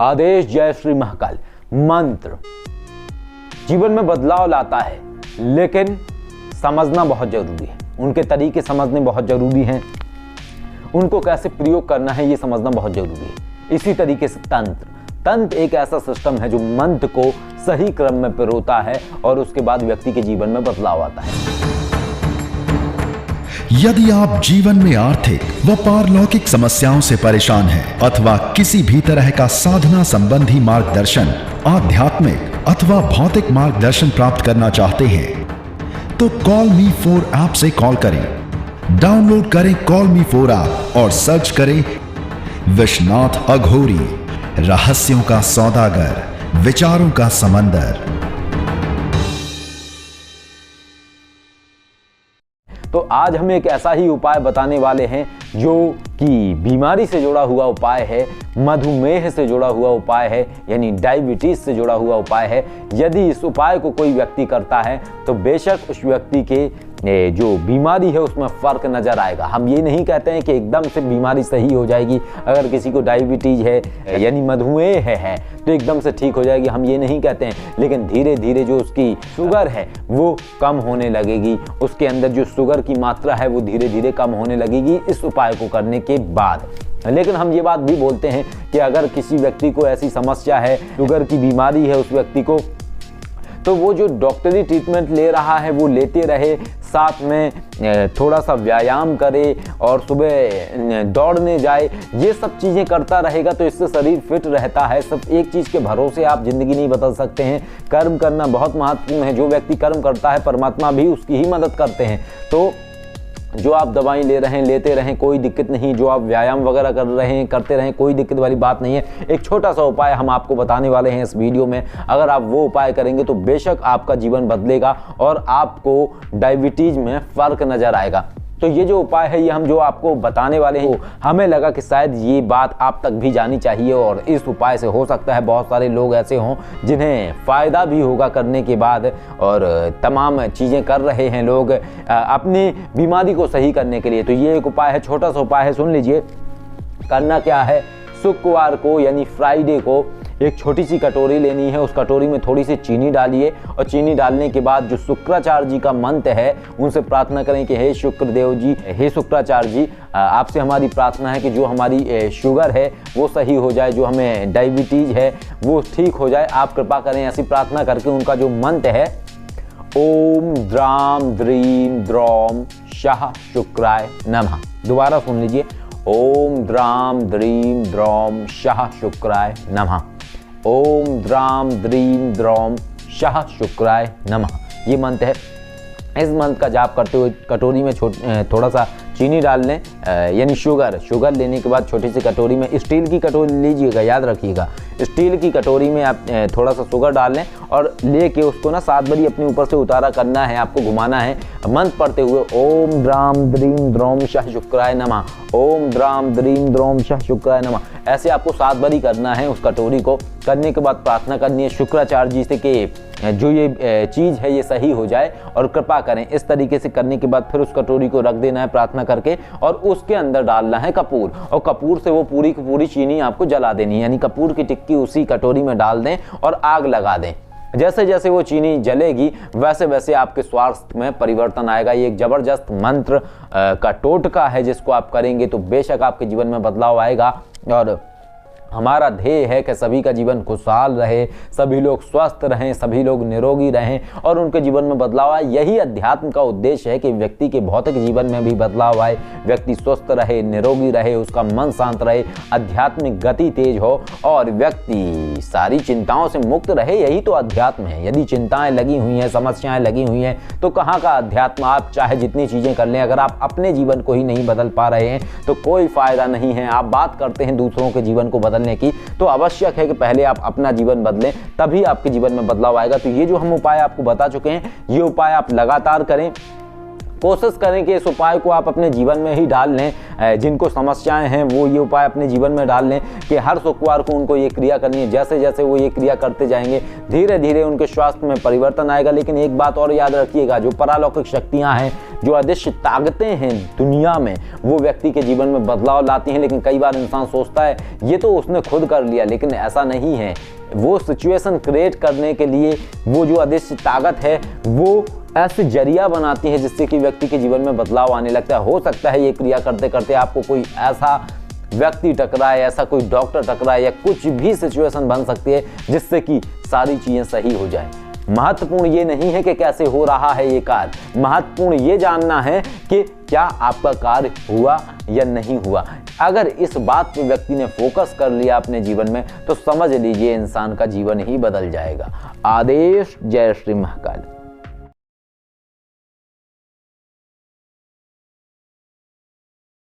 आदेश जय श्री महाकाल मंत्र जीवन में बदलाव लाता है, लेकिन समझना बहुत जरूरी है। उनके तरीके समझने बहुत जरूरी हैं। उनको कैसे प्रयोग करना है ये समझना बहुत जरूरी है। इसी तरीके से तंत्र एक ऐसा सिस्टम है जो मंत्र को सही क्रम में पिरोता है और उसके बाद व्यक्ति के जीवन में बदलाव आता है। यदि आप जीवन में आर्थिक व पारलौकिक समस्याओं से परेशान हैं अथवा किसी भी तरह का साधना संबंधी मार्गदर्शन, आध्यात्मिक अथवा भौतिक मार्गदर्शन प्राप्त करना चाहते हैं तो कॉल मी 4 ऐप से कॉल करें। डाउनलोड करें कॉल मी 4 ऐप और सर्च करें विश्वनाथ अघोरी, रहस्यों का सौदागर, विचारों का समंदर। तो आज हम एक ऐसा ही उपाय बताने वाले हैं जो कि बीमारी से जुड़ा हुआ उपाय है, मधुमेह से जुड़ा हुआ उपाय है, यानी डायबिटीज से जुड़ा हुआ उपाय है। यदि इस उपाय को कोई व्यक्ति करता है तो बेशक उस व्यक्ति के जो बीमारी है उसमें फर्क नजर आएगा। हम ये नहीं कहते हैं कि एकदम से बीमारी सही हो जाएगी। अगर किसी को डायबिटीज है यानी मधुमेह है तो एकदम से ठीक हो जाएगी, हम ये नहीं कहते हैं। लेकिन धीरे धीरे जो उसकी शुगर है वो कम होने लगेगी, उसके अंदर जो शुगर की मात्रा है वो धीरे धीरे कम होने लगेगी इस उपाय को करने के बाद। लेकिन हम ये बात भी बोलते हैं कि अगर किसी व्यक्ति को ऐसी समस्या है, शुगर की बीमारी है उस व्यक्ति को, तो वो जो डॉक्टरी ट्रीटमेंट ले रहा है वो लेते रहे, साथ में थोड़ा सा व्यायाम करे और सुबह दौड़ने जाए, ये सब चीज़ें करता रहेगा तो इससे शरीर फिट रहता है। सब एक चीज़ के भरोसे आप ज़िंदगी नहीं बदल सकते हैं। कर्म करना बहुत महत्वपूर्ण है। जो व्यक्ति कर्म करता है परमात्मा भी उसकी ही मदद करते हैं। तो जो आप दवाई ले रहे हैं लेते रहें, कोई दिक्कत नहीं। जो आप व्यायाम वगैरह कर रहे हैं करते रहें, कोई दिक्कत वाली बात नहीं है। एक छोटा सा उपाय हम आपको बताने वाले हैं इस वीडियो में। अगर आप वो उपाय करेंगे तो बेशक आपका जीवन बदलेगा और आपको डायबिटीज में फर्क नजर आएगा। तो ये जो उपाय है ये हम जो आपको बताने वाले हैं, हमें लगा कि शायद ये बात आप तक भी जानी चाहिए और इस उपाय से हो सकता है बहुत सारे लोग ऐसे हों जिन्हें फ़ायदा भी होगा करने के बाद, और तमाम चीज़ें कर रहे हैं लोग अपनी बीमारी को सही करने के लिए। तो ये एक उपाय है, छोटा सा उपाय है, सुन लीजिए। करना क्या है, शुक्रवार को यानी फ्राइडे को एक छोटी सी कटोरी लेनी है। उस कटोरी में थोड़ी सी चीनी डालिए और चीनी डालने के बाद जो शुक्राचार्य जी का मंत्र है उनसे प्रार्थना करें कि हे शुक्रदेव जी, हे शुक्राचार्य जी, आपसे हमारी प्रार्थना है कि जो हमारी शुगर है वो सही हो जाए, जो हमें डायबिटीज है वो ठीक हो जाए, आप कृपा करें। ऐसी प्रार्थना करके उनका जो मंत्र है ओम द्राम द्रीम द्रौम शाह शुक्राय नमः, दोबारा सुन लीजिए, ओम द्राम द्रीम द्रौम शाह शुक्राय नमः, ओम द्राम द्रीम द्रौम शाह शुक्राय नमः, ये मंत्र है। इस मंत्र का जाप करते हुए कटोरी में थोड़ा सा चीनी डाल लें, यानी शुगर लेने के बाद छोटी सी कटोरी में, स्टील की कटोरी लीजिएगा, याद रखिएगा, स्टील की कटोरी में आप थोड़ा सा शुगर डाल लें और लेके उसको ना 7 बारी अपने ऊपर से उतारा करना है, आपको घुमाना है मंत्र पढ़ते हुए ओम द्राम द्रीम द्रौम शाह शुक्राय नमः, ओम द्राम द्रीम द्रौम शाह शुक्राय नमः। ऐसे आपको 7 बारी करना है उस कटोरी को। करने के बाद प्रार्थना करनी है शुक्राचार्य जी से कि जो ये चीज़ है ये सही हो जाए और कृपा करें। इस तरीके से करने के बाद फिर उस कटोरी को रख देना है प्रार्थना करके और उसके अंदर डालना है कपूर, और कपूर से वो पूरी की पूरी चीनी आपको जला देनी है, यानी कपूर की टिक्की उसी कटोरी में डाल दें और आग लगा दें। जैसे जैसे वो चीनी जलेगी वैसे वैसे आपके स्वास्थ्य में परिवर्तन आएगा। ये एक जबरदस्त मंत्र का टोटका है जिसको आप करेंगे तो बेशक आपके जीवन में बदलाव आएगा। और हमारा ध्येय है कि सभी का जीवन खुशहाल रहे, सभी लोग स्वस्थ रहें, सभी लोग निरोगी रहें और उनके जीवन में बदलाव आए। यही अध्यात्म का उद्देश्य है कि व्यक्ति के भौतिक जीवन में भी बदलाव आए, व्यक्ति स्वस्थ रहे, निरोगी रहे, उसका मन शांत रहे, आध्यात्मिक गति तेज हो और व्यक्ति सारी चिंताओं से मुक्त रहे। यही तो अध्यात्म है। यदि चिंताएं लगी हुई हैं, समस्याएं लगी हुई हैं तो कहाँ का अध्यात्म। आप चाहे जितनी चीज़ें कर लें, अगर आप अपने जीवन को ही नहीं बदल पा रहे हैं तो कोई फायदा नहीं है। आप बात करते हैं दूसरों के जीवन को बदलने की, तो आवश्यक है कि पहले आप अपना जीवन बदलें, तभी आपके जीवन में बदलाव आएगा। तो ये जो हम उपाय आपको बता चुके हैं ये उपाय आप लगातार करें। कोशिश करें कि इस उपाय को आप अपने जीवन में ही डाल लें। जिनको समस्याएं हैं वो ये उपाय अपने जीवन में डाल लें कि हर शुक्रवार को उनको ये क्रिया करनी है। जैसे जैसे वो ये क्रिया करते जाएंगे धीरे धीरे उनके स्वास्थ्य में परिवर्तन आएगा। लेकिन एक बात और याद रखिएगा, जो परालौकिक शक्तियां हैं, जो अदृश्य ताकतें हैं दुनिया में, वो व्यक्ति के जीवन में बदलाव लाती हैं। लेकिन कई बार इंसान सोचता है ये तो उसने खुद कर लिया, लेकिन ऐसा नहीं है। वो सिचुएशन क्रिएट करने के लिए वो जो अदृश्य ताकत है वो ऐसे जरिया बनाती है जिससे कि व्यक्ति के जीवन में बदलाव आने लगता है। हो सकता है ये क्रिया करते करते आपको कोई ऐसा व्यक्ति टकराए, ऐसा कोई डॉक्टर टकराए, या कुछ भी सिचुएशन बन सकती है जिससे कि सारी चीजें सही हो जाए। महत्वपूर्ण ये नहीं है कि कैसे हो रहा है ये कार्य, महत्वपूर्ण ये जानना है कि क्या आपका कार्य हुआ या नहीं हुआ। अगर इस बात पे व्यक्ति ने फोकस कर लिया अपने जीवन में तो समझ लीजिए इंसान का जीवन ही बदल जाएगा। आदेश। जय श्री महाकाल।